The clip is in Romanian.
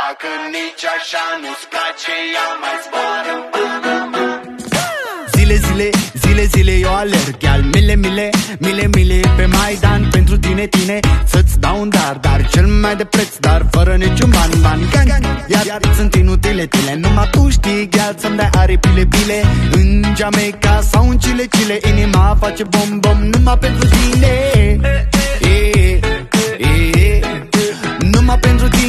Dacă nici așa nu-ți place, ia mai zboară în Panama. Zile, eu alerg, iar mile pe Maidan pentru tine, să-ți dau un dar cel mai de preț, dar fără niciun ban, iar sunt inutile tile. Numai tu știi, gheal, să-mi dai aripile, în Jamaica sau în Chile, inima face bom, numai pentru tine, numai pentru tine.